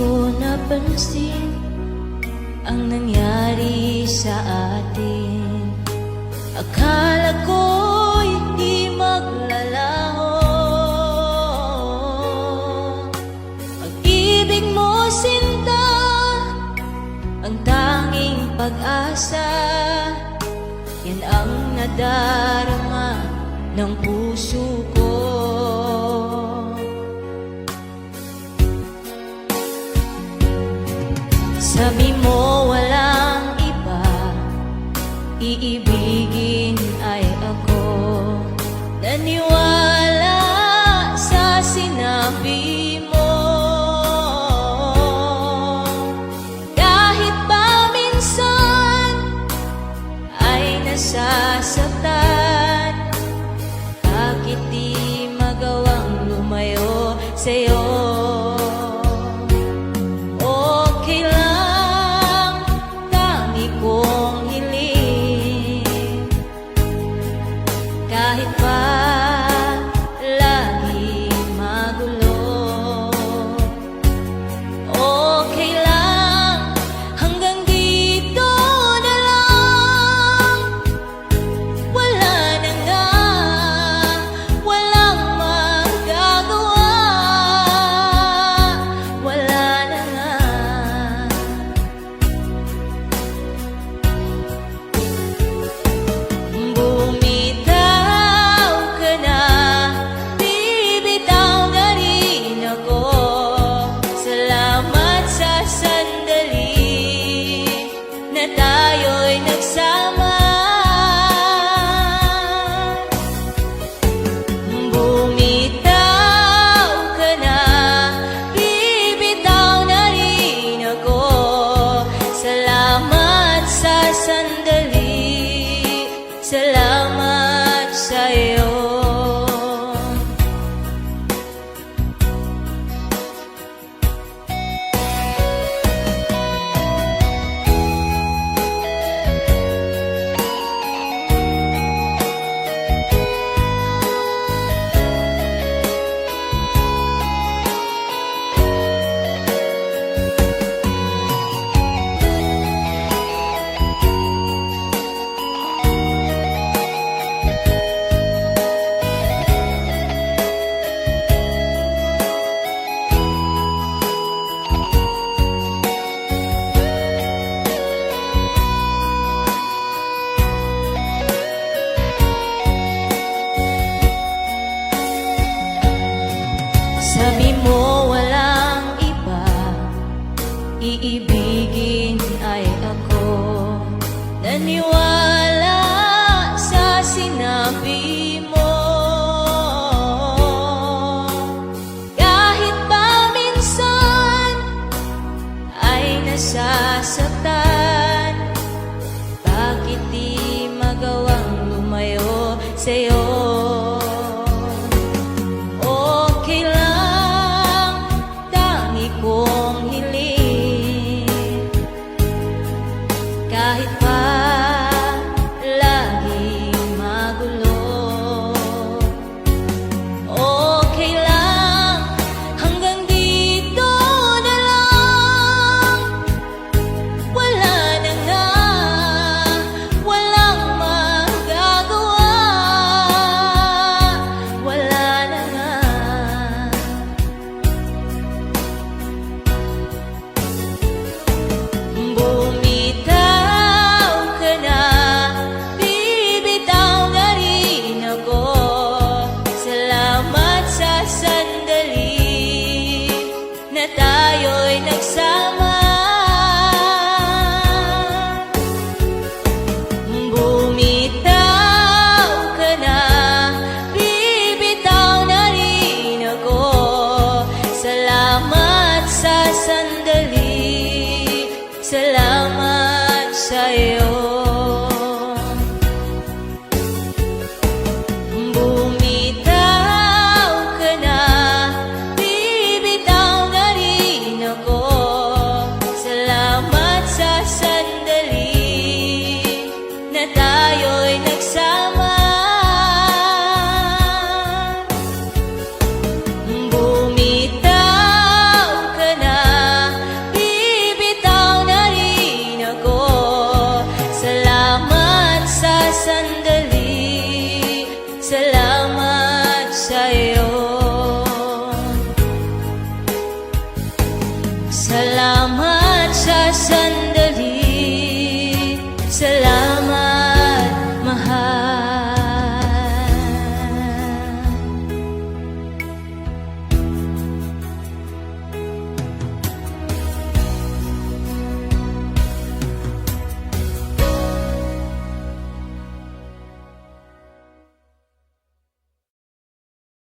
ko napansin ang nangyari sa atin. Akala ko'y di maglalaho. Pag-ibig mo, sinta, ang tanging pag-asa. Yan ang nadarama ng puso ko. Sabi mo walang iba, iibigin ay ako. Naniwala sa sinabi mo. Kahit pa minsan ay nasasaktan, bakit di magawang lumayo sa'yo? Kahit pa lagi magulo, okay lang, hanggang dito na lang. Wala na nga, walang magagawa. Wala na nga. Tayo'y nagsama. Bumitaw ka na, bibitaw na rin ako. Salamat sa sandali, salamat sa'yo. Sabi mo walang iba, iibig